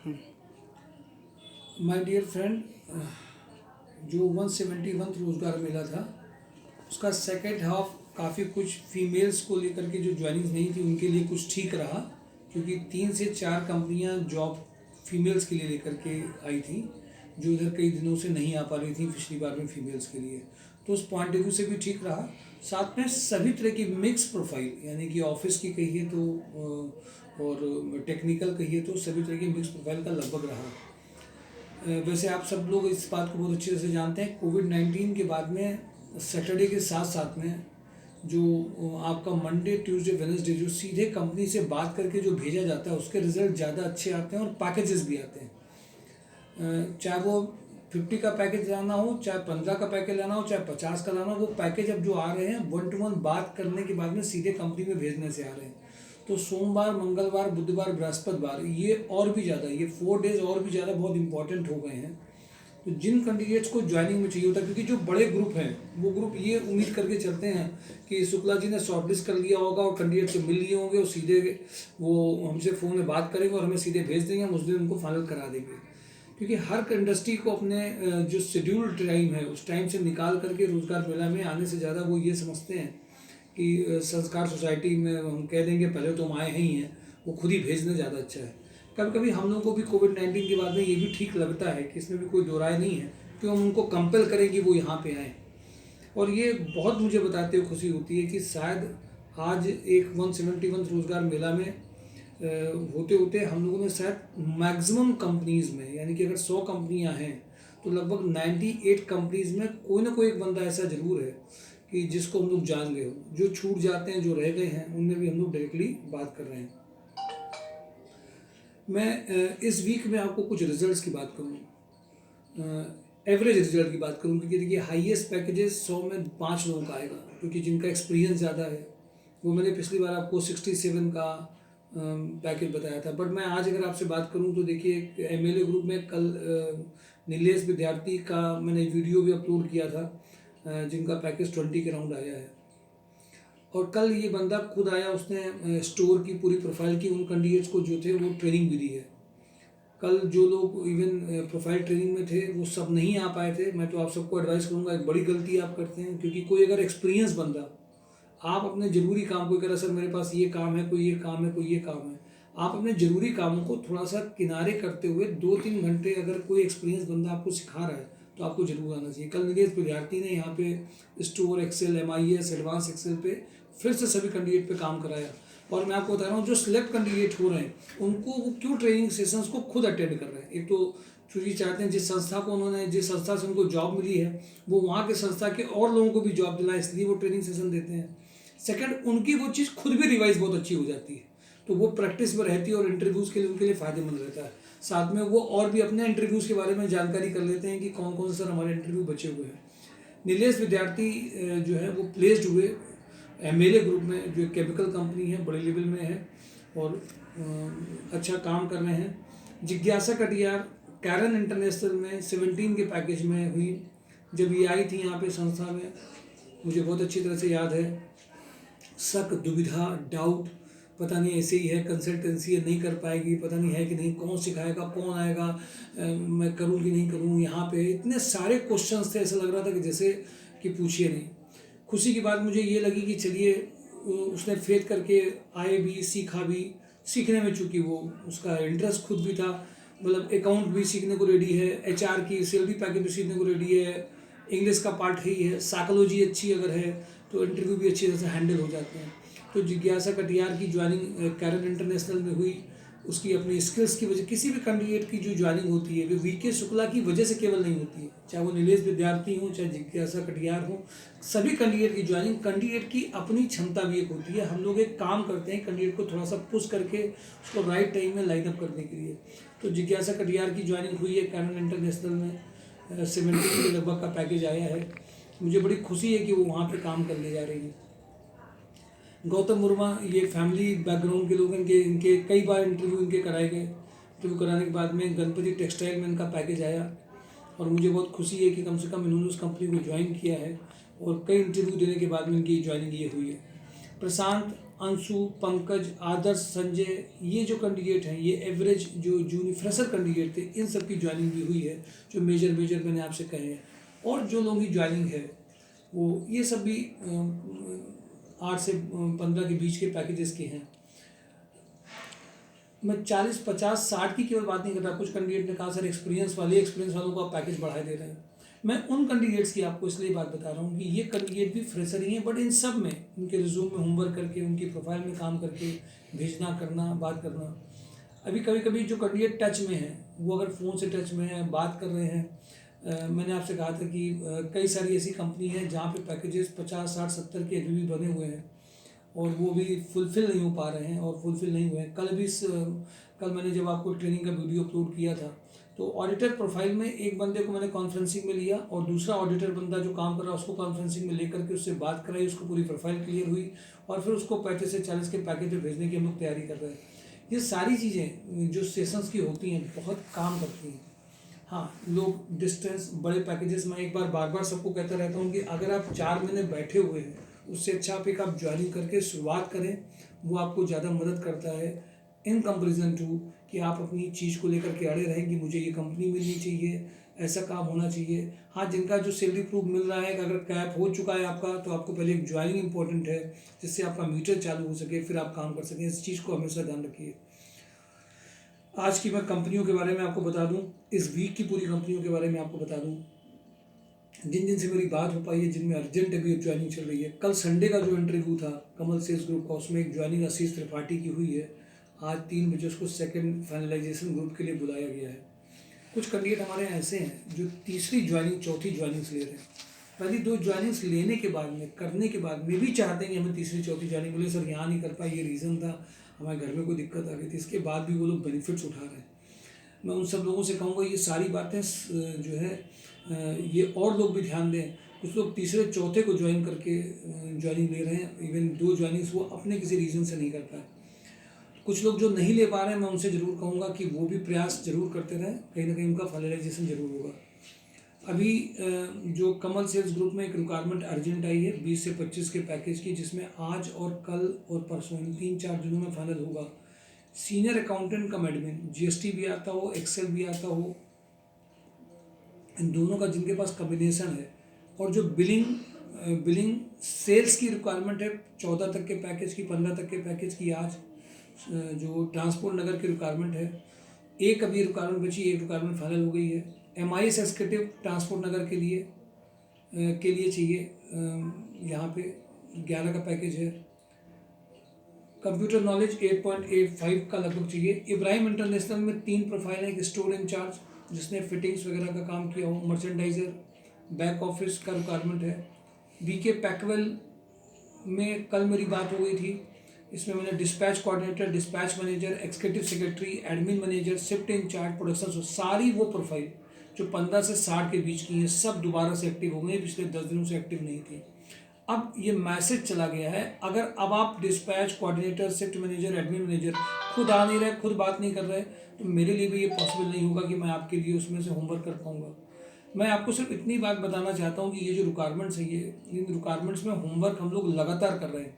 My dear friend, जो 171 रोज़गार मेला था उसका सेकेंड हाफ काफ़ी कुछ फीमेल्स को लेकर के जो ज्वाइनिंग नहीं थी उनके लिए कुछ ठीक रहा, क्योंकि 3 से 4 कंपनियां जॉब फीमेल्स के लिए लेकर के आई थी जो इधर कई दिनों से नहीं आ पा रही थी पिछली बार में फीमेल्स के लिए। तो उस पॉइंट ऑफ व्यू से भी ठीक रहा। साथ में सभी तरह की मिक्स प्रोफाइल, यानी कि ऑफिस की कहिए तो और टेक्निकल कहिए तो सभी तरह की मिक्स प्रोफाइल का लगभग रहा। वैसे आप सब लोग इस बात को बहुत अच्छे से जानते हैं, कोविड-19 के बाद में सैटरडे के साथ साथ में जो आपका मंडे ट्यूसडे वेडनेसडे जो सीधे कंपनी से बात करके जो भेजा जाता है उसके रिजल्ट ज़्यादा अच्छे आते हैं और पैकेजेस भी आते हैं। चाहे वो 50 का पैकेज लाना हो, चाहे 15 का पैकेज लाना हो, चाहे 50 का लाना हो, वो पैकेज अब जो आ रहे हैं 1 to 1 बात करने के बाद में सीधे कंपनी में भेजने से आ रहे हैं। तो सोमवार, मंगलवार, बुधवार, बृहस्पतिवार ये और भी ज़्यादा, ये 4 डेज और भी ज़्यादा बहुत इंपॉर्टेंट हो गए हैं। तो जिन कैंडिडेट्स को ज्वाइनिंग में चाहिए होता है, क्योंकि जो बड़े ग्रुप हैं वो ग्रुप ये उम्मीद करके चलते हैं कि शुक्ला जी ने शॉर्टलिस्ट कर लिया होगा और कैंडिडेट से मिल लिए होंगे और सीधे वो हमसे फ़ोन में बात करेंगे और हमें सीधे भेज देंगे, हम उस दिन उनको फाइनल करा देंगे। क्योंकि हर इंडस्ट्री को अपने जो शेड्यूल टाइम है उस टाइम से निकाल करके रोज़गार मेला में आने से ज़्यादा वो ये समझते हैं कि संस्कार सोसाइटी में हम कह देंगे पहले तो हम आए ही हैं, वो खुद ही भेजने ज़्यादा अच्छा है। कभी कभी हम लोगों को भी कोविड-19 के बाद में ये भी ठीक लगता है कि इसमें भी कोई दो राय नहीं है कि हम उनको कंपेल करें कि वो यहाँ पे आएँ। और ये बहुत मुझे बताते हुए खुशी होती है कि शायद आज एक 171 रोज़गार मेला में होते होते हम लोगों ने शायद मैक्सिमम कंपनीज़ में, यानी कि अगर 100 कंपनियाँ हैं तो लगभग 98 कंपनीज़ में कोई ना कोई एक बंदा ऐसा ज़रूर है कि जिसको हम लोग जान गए हो। जो छूट जाते हैं, जो रह गए हैं, उनमें भी हम लोग डायरेक्टली बात कर रहे हैं। मैं इस वीक में आपको कुछ रिजल्ट्स की बात करूँ, एवरेज रिजल्ट की बात करूँ, क्योंकि देखिए हाईएस्ट पैकेजेस 100 में 5 लोगों का आएगा, क्योंकि जिनका एक्सपीरियंस ज़्यादा है। वो मैंने पिछली बार आपको 67 का पैकेज बताया था। बट मैं आज अगर आपसे बात करूं तो देखिए एमएलए ग्रुप में कल नीलेश विद्यार्थी का मैंने वीडियो भी अपलोड किया था, जिनका पैकेज 20 के राउंड आया है। और कल ये बंदा खुद आया, उसने स्टोर की पूरी प्रोफाइल की उन कैंडिडेट्स को जो थे वो ट्रेनिंग भी दी है। कल जो लोग इवन प्रोफाइल ट्रेनिंग में थे वो सब नहीं आ पाए थे। मैं तो आप सबको एडवाइस करूँगा, एक बड़ी गलती आप करते हैं, क्योंकि कोई अगर एक्सपीरियंस बंदा आप अपने ज़रूरी काम, कोई कह रहा सर मेरे पास ये काम है, कोई ये काम है, कोई ये काम है, आप अपने ज़रूरी कामों को थोड़ा सा किनारे करते हुए 2-3 घंटे अगर कोई एक्सपीरियंस बंदा आपको सिखा रहा है तो आपको जरूर आना चाहिए। कल नीलेश विद्यार्थी ने यहाँ पे store excel, MIS, advance excel पे फिर से सभी कैंडिडेट पे काम कराया। और मैं आपको बता रहा हूँ जो सिलेक्ट कैंडिडेट हो रहे हैं उनको वो क्यों ट्रेनिंग सेशंस को खुद अटेंड कर रहे हैं। एक तो चूँकि चाहते हैं जिस संस्था को उन्होंने, जिस संस्था से उनको जॉब मिली है वो वहाँ के संस्था के और लोगों को भी जॉब दिलाए, इसलिए वो ट्रेनिंग सेशन देते हैं। सेकंड, उनकी वो चीज़ खुद भी रिवाइज बहुत अच्छी हो जाती है, तो वो प्रैक्टिस में रहती है और इंटरव्यूज़ के लिए उनके लिए फ़ायदेमंद रहता है। साथ में वो और भी अपने इंटरव्यूज़ के बारे में जानकारी कर लेते हैं कि कौन कौन से सर हमारे इंटरव्यू बचे हुए हैं। नीलेश विद्यार्थी जो है वो प्लेस्ड हुए एमएलए ग्रुप में, जो केमिकल कंपनी है, बड़े लेवल में है और अच्छा काम कर रहे हैं। जिज्ञासा कटियार कैरन इंटरनेशनल में 17 के पैकेज में हुई। जब ये आई थी यहाँ पे संस्था में, मुझे बहुत अच्छी तरह से याद है। शक, दुविधा, डाउट, पता नहीं ऐसे ही है, कंसल्टेंसी है, नहीं कर पाएगी, पता नहीं है कि नहीं, कौन सिखाएगा, कौन आएगा, मैं करूँ कि नहीं करूँ। यहाँ पे इतने सारे क्वेश्चंस थे, ऐसा लग रहा था कि जैसे कि पूछिए नहीं। खुशी की बात मुझे ये लगी कि चलिए उसने फेथ करके आए भी, सीखा भी, सीखने में, चूँकि वो उसका इंटरेस्ट खुद भी था, मतलब अकाउंट भी सीखने को रेडी है, HR की सैलरी पैकेज भी सीखने को रेडी है, इंग्लिश का पार्ट ही है, साइकोलॉजी अच्छी अगर है तो इंटरव्यू भी अच्छी तरह से हैंडल हो जाते हैं। तो जिज्ञासा कटियार की ज्वाइनिंग कैरन इंटरनेशनल में हुई। उसकी अपनी स्किल्स की वजह, किसी भी कैंडिडेट की जो ज्वाइनिंग होती है वो VK शुक्ला की वजह से केवल नहीं होती है, चाहे वो नीलेश विद्यार्थी हो, चाहे जिज्ञासा कटियार हो, सभी कैंडिडेट की ज्वाइनिंग, कैंडिडेट की अपनी क्षमता भी एक होती है। हम लोग एक काम करते हैं कैंडिडेट को थोड़ा सा पुश करके उसको राइट टाइम में लाइन अप करने के लिए। तो जिज्ञासा कटियार की ज्वाइनिंग हुई है कैरन इंटरनेशनल में, 70 के लगभग का पैकेज आया है। मुझे बड़ी खुशी है कि वो वहाँ पे काम करने जा रही है। गौतम मुर्मा, ये फैमिली बैकग्राउंड के लोग, इनके कई बार इंटरव्यू इनके कराए गए। इंटरव्यू कराने के बाद में गणपति टेक्सटाइल में इनका पैकेज आया और मुझे बहुत खुशी है कि कम से कम इन्होंने उस कंपनी को ज्वाइन किया है और कई इंटरव्यू देने के बाद में इनकी ज्वाइनिंग ये हुई है। प्रशांत अंशु, पंकज, आदर्श, संजय, ये जो कैंडिडेट हैं, ये एवरेज जो जूनियर फ्रेशर कैंडिडेट थे, इन सब की ज्वाइनिंग भी हुई है, जो मेजर मैंने आपसे कहे हैं। और जो लोगों की ज्वाइनिंग है वो ये सब भी 8 से 15 के बीच के पैकेजेस के हैं। मैं 40, 50, 60 की केवल बात नहीं कर रहा। कुछ कैंडिडेट ने कहा सर एक्सपीरियंस वालों को आप पैकेज बढ़ा दे रहे हैं। मैं उन कैंडिडेट्स की आपको इसलिए बात बता रहा हूँ कि ये कैंडिडेट भी फ्रेशर ही हैं, बट इन सब में उनके रिज्यूम में होमवर्क करके, उनकी प्रोफाइल में काम करके भेजना, करना, बात करना। अभी कभी कभी जो कैंडिडेट टच में है, वो अगर फ़ोन से टच में है, बात कर रहे हैं, मैंने आपसे कहा था कि कई सारी ऐसी कंपनी है जहाँ पे पैकेजेस 50, 60, 70 के अभी भी बने हुए हैं और वो भी फुलफ़िल नहीं हो पा रहे हैं और फुलफ़िल नहीं हुए हैं। कल मैंने जब आपको ट्रेनिंग का वीडियो अपलोड किया था, तो ऑडिटर प्रोफाइल में एक बंदे को मैंने कॉन्फ्रेंसिंग में लिया और दूसरा ऑडिटर बंदा जो काम कर रहा है उसको कॉन्फ्रेंसिंग में लेकर के उससे बात कराई, उसको पूरी प्रोफाइल क्लियर हुई और फिर उसको 35 से 40 के पैकेज में भेजने की हम लोग तैयारी कर रहे हैं। ये सारी चीज़ें जो सेशंस की होती हैं बहुत काम करती हैं। हाँ, लोग डिस्टेंस, बड़े पैकेजेस, मैं एक बार बार सबको कहता रहता हूँ कि अगर आप 4 महीने बैठे हुए हैं, उससे अच्छा आप ज्वाइनिंग करके शुरुआत करें, वो आपको ज़्यादा मदद करता है इन कंपेरिजन टू कि आप अपनी चीज़ को लेकर के अड़े रहें कि मुझे ये कंपनी मिलनी चाहिए, ऐसा काम होना चाहिए। हाँ, जिनका जो सैलरी प्रूफ मिल रहा है, अगर कैप हो चुका है आपका, तो आपको पहले एक ज्वाइनिंग इंपॉर्टेंट है, जिससे आपका मीटर चालू हो सके, फिर आप काम कर सकें। इस चीज़ को हमेशा ध्यान रखिए। आज की मैं कंपनियों के बारे में आपको बता दूं, इस वीक की पूरी कंपनियों के बारे में आपको बता दूं, जिन जिन से मेरी बात हो पाई है, जिनमें अर्जेंट अभी ज्वाइनिंग चल रही है। कल संडे का जो इंटरव्यू था कमल सेल्स ग्रुप का, उसमें एक ज्वाइनिंग आशीष त्रिपाठी की हुई है। आज 3 बजे उसको सेकंड फाइनलाइजेशन ग्रुप के लिए बुलाया गया है। कुछ कैंडिडेट हमारे यहाँ ऐसे हैं जो तीसरी ज्वाइनिंग, चौथी ज्वाइनिंग्स ले रहे हैं। पहली 2 ज्वाइनिंग्स लेने के बाद में, करने के बाद में भी चाहते हैं कि हमें तीसरी चौथी ज्वाइनिंग मिले। सर यहाँ नहीं कर पाए, ये रीज़न था, हमारे घर में कोई दिक्कत आ गई थी। इसके बाद भी वो लोग बेनिफिट्स उठा रहे हैं। मैं उन सब लोगों से कहूँगा ये सारी बातें जो है ये और लोग भी ध्यान दें। कुछ लोग तीसरे चौथे को ज्वाइन करके ज्वाइनिंग ले रहे हैं, इवन 2 ज्वाइनिंग्स वो अपने किसी रीज़न से नहीं कर पाए। कुछ लोग जो नहीं ले पा रहे हैं, मैं उनसे ज़रूर कहूँगा कि वो भी प्रयास जरूर करते रहें, कहीं ना कहीं उनका फाइनलाइजेशन जरूर होगा। अभी जो कमल सेल्स ग्रुप में एक रिक्वायरमेंट अर्जेंट आई है 20 से 25 के पैकेज की, जिसमें आज और कल और परसों, इन 3-4 दिनों में फाइनल होगा। सीनियर अकाउंटेंट कम एडमिन, जीएसटी भी आता हो, एक्सेल भी आता हो, इन दोनों का जिनके पास कॉम्बिनेशन है। और जो बिलिंग सेल्स की रिक्वायरमेंट है 14 तक के पैकेज की, 15 तक के पैकेज की। आज जो ट्रांसपोर्ट नगर की रिक्वायरमेंट है, एक अभी रिक्वायरमेंट बची, एक रिक्वायरमेंट फाइनल हो गई है। MIS एग्जीक्यूटिव ट्रांसपोर्ट नगर के लिए चाहिए। यहाँ पे 11 का पैकेज है। कंप्यूटर नॉलेज 8.85 का लगभग चाहिए। इब्राहिम इंटरनेशनल में 3 प्रोफाइल है। एक स्टोर इंचार्ज जिसने फिटिंग्स वगैरह का काम किया हो, मर्चेंडाइजर, बैक ऑफिस का रिक्वायरमेंट है। BK पैकवेल में कल मेरी बात हो गई थी। इसमें मैंने dispatch coordinator, dispatch manager, executive secretary, admin manager, shift in charge, production, सारी वो प्रोफाइल जो 15 से 60 के बीच की हैं, सब दोबारा से एक्टिव हो गई। पिछले 10 दिनों से एक्टिव नहीं थी। अब ये मैसेज चला गया है, अगर अब आप dispatch coordinator, shift manager, admin manager खुद आ नहीं रहे, खुद बात नहीं कर रहे, तो मेरे लिए भी ये पॉसिबल नहीं होगा कि मैं आपके लिए उसमें से होमवर्क कर पाऊँगा। मैं आपको सिर्फ इतनी बात बताना चाहता हूँ कि ये जो रिक्वायरमेंट्स है, ये इन रिक्वायरमेंट्स में होमवर्क हम लोग लगातार कर रहे हैं।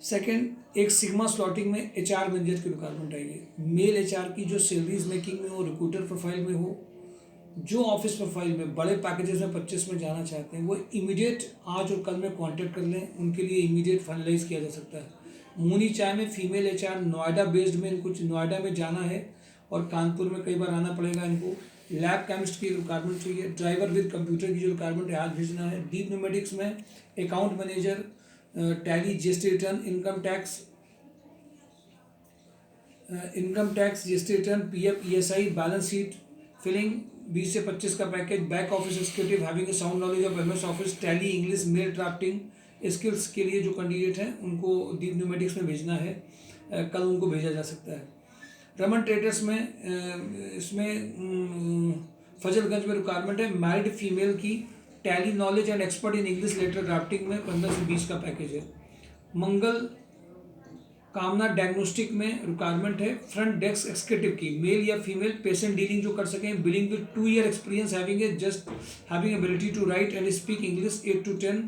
सेकेंड, एक सिग्मा स्लॉटिंग में HR मैनेजर की रिक्वायरमेंट आई है। मेल HR की जो सैलरीज मेकिंग में हो, रिक्रूटर प्रोफाइल में हो, जो ऑफिस प्रोफाइल में बड़े पैकेजेस में 25 में जाना चाहते हैं, वो इमीडिएट आज और कल में कांटेक्ट कर लें। उनके लिए इमीडिएट फाइनलाइज किया जा सकता है। मुनी चाय में फीमेल HR, नोएडा बेस्ड में, इनको नोएडा में जाना है और कानपुर में कई बार आना पड़ेगा इनको। लैब केमिस्ट की रिक्वायरमेंट चाहिए। ड्राइवर विद कंप्यूटर की जो रिक्वायरमेंट है, आज भेजना है। डीप न्यूमेटिक्स में account manager, Tally, GST return, income tax, GST return, PF, ESI, balance sheet filing, 20 से 25 का package. Back office executive having a sound knowledge of MS office, Tally, English, mail drafting skills के लिए जो candidate हैं उनको deep pneumatics में भेजना है। कल उनको भेजा जा सकता है। रमन ट्रेडर्स में इसमें फजलगंज में रिक्वायरमेंट है मैरिड फीमेल की, Tally knowledge and expert in English letter drafting में 15 से 20 का पैकेज है। मंगल कामना डायग्नोस्टिक में रिक्वायरमेंट है फ्रंट डेस्क एग्जीक्यूटिव की, मेल या फीमेल, पेशेंट डीलिंग जो कर सकें, billing with 2 year experience, having ability to write and speak English 8 to 10,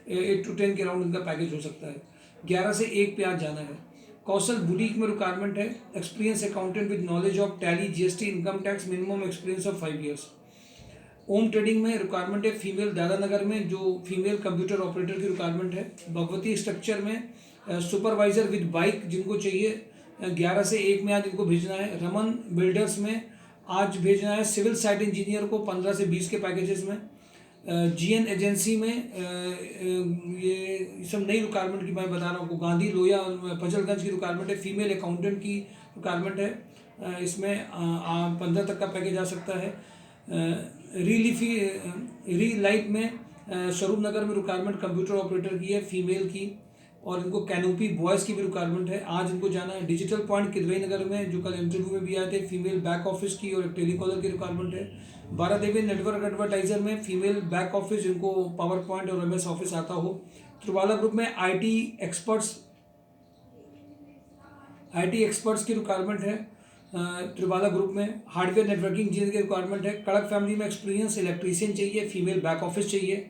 8 to 10 के अराउंड इनका पैकेज हो सकता है। 11 से 1 पे आज जाना है। कौशल बुटीक में रिक्वायरमेंट है, experience accountant with knowledge of Tally, GST, income tax, minimum experience of 5 years. Om trading में रिक्वायरमेंट है फीमेल, दादानगर में जो फीमेल कंप्यूटर ऑपरेटर की रिक्वायरमेंट है। भगवती स्ट्रक्चर में सुपरवाइजर विद बाइक जिनको चाहिए 11 से 1 में आज इनको भेजना है। रमन बिल्डर्स में आज भेजना है सिविल साइट इंजीनियर को 15 से 20 के पैकेजेस में। जीएन एजेंसी में ये सब नई रिक्वायरमेंट की मैं बता रहा हूँ। गांधी लोया फजलगंज की रिक्वायरमेंट है, फीमेल अकाउंटेंट की रिक्वायरमेंट है। इसमें 15 तक का पैकेज आ सकता है। री लाइट में स्वरूप नगर में रिक्वायरमेंट कंप्यूटर ऑपरेटर की है, फीमेल की, और इनको कैनोपी बॉयज़ की भी रिक्वायरमेंट है। आज इनको जाना है। डिजिटल पॉइंट किदवई नगर में जो कल इंटरव्यू में भी आए थे, फीमेल बैक ऑफिस की और एक टेलीकॉलर की रिक्वायरमेंट है। बारादेवी नेटवर्क एडवर्टाइजर में फीमेल बैक ऑफिस जिनको पावर पॉइंट और एमएस ऑफिस आता हो। त्रिवाला ग्रुप में आईटी एक्सपर्ट्स की रिक्वायरमेंट है। त्रिवाला ग्रुप में हार्डवेयर नेटवर्किंग इंजीनियर की रिक्वायरमेंट है। कड़क फैमिली में एक्सपीरियंस इलेक्ट्रीशियन चाहिए, फीमेल बैक ऑफिस चाहिए।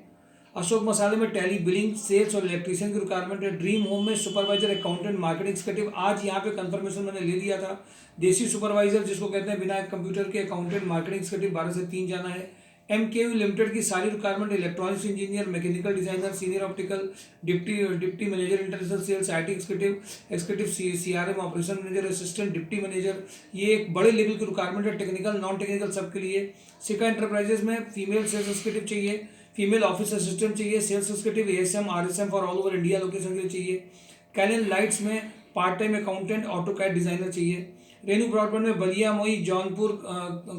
अशोक मसाले में टैली, बिलिंग, सेल्स और इलेक्ट्रीशियन की रिक्वायरमेंट है। ड्रीम होम में सुपरवाइजर अकाउंटेंट मार्केटिंग एक्जीक्यूटिव, आज यहाँ पे कंफर्मेशन मैंने ले लिया था। देसी सुपरवाइजर जिसको कहते हैं बिना कंप्यूटर के अकाउंटेंट मार्केटिंग एक्जीक्यूटिव 12 से 3 जाना है। एमकेयू लिमिटेड की सारी requirement electronics engineer, mechanical designer, senior optical, deputy manager international sales, IT executive CRM, operation manager, assistant, deputy manager, ये एक बड़े लेवल की रिक्वायरमेंट है, टेक्निकल नॉन टेक्निकल सबके लिए। सिका एंटरप्राइजेज में फीमेल सेल्स एक्जीक्यूटिव चाहिए, फीमेल ऑफिस असिस्टेंट चाहिए, sales executive, ASM RSM for all over India location के लिए चाहिए। कैलन लाइट्स में part time accountant, AutoCAD designer चाहिए। रेनू ब्रॉडबैंड में बलिया, मोई, जौनपुर,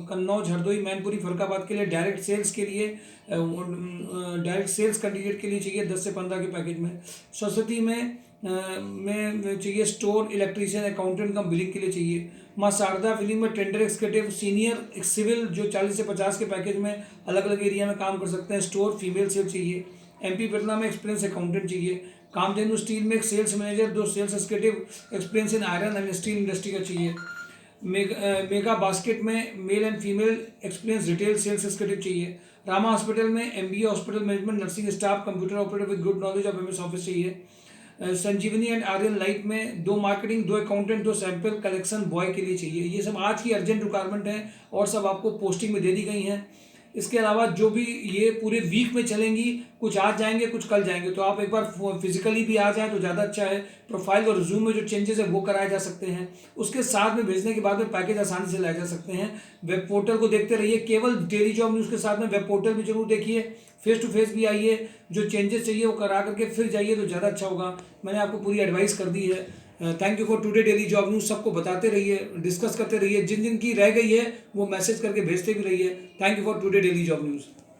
कन्नौज, हरदोई, मैनपुरी, फरकाबाद के लिए डायरेक्ट सेल्स के लिए डायरेक्ट सेल्स कैंडिडेट के लिए चाहिए 10 से 15 के पैकेज में। सरस्वती में चाहिए स्टोर इलेक्ट्रीशियन अकाउंटेंट कम बिलिंग के लिए चाहिए। माँ शारदा फिल्म में टेंडर एक्जीक्यूटिव, सीनियर सिविल जो 40 से 50 के पैकेज में अलग अलग एरिया में काम कर सकते हैं। स्टोर फीमेल सेल चाहिए। एमपी पटना में एक्सपीरियंस अकाउंटेंट चाहिए। कामधेनु स्टील में एक sales manager, 2 sales executive, experience in iron and steel industry का चाहिए। मेगा बास्केट में male and female experience retail sales executive चाहिए। रामा हॉस्पिटल में MBA hospital management nursing staff computer operator with good knowledge of MS office चाहिए। Sanjivani and Aryan light में 2 marketing, 2 accountant, 2 sample collection boy के लिए चाहिए। ये सब आज की अर्जेंट रिक्वायरमेंट है और सब आपको पोस्टिंग में दे दी गई हैं। इसके अलावा जो भी ये पूरे वीक में चलेंगी, कुछ आज जाएंगे कुछ कल जाएंगे, तो आप एक बार फिजिकली भी आ जाएं तो ज़्यादा अच्छा है। प्रोफाइल और रिज्यूम में जो चेंजेस है वो कराए जा सकते हैं। उसके साथ में भेजने के बाद में पैकेज आसानी से लाए जा सकते हैं। वेब पोर्टल को देखते रहिए, केवल डेली जॉब न्यूज़ के साथ में वेब पोर्टल भी जरूर देखिए। फेस टू फेस भी आइए, जो चेंजेस चाहिए वो करा करके फिर जाइए तो ज़्यादा अच्छा होगा। मैंने आपको पूरी एडवाइस कर दी है। Thank you for today daily job news. सबको बताते रहिए, डिस्कस करते रहिए, जिन जिन की रह गई है वो मैसेज करके भेजते भी रहिए। Thank you for today daily job news.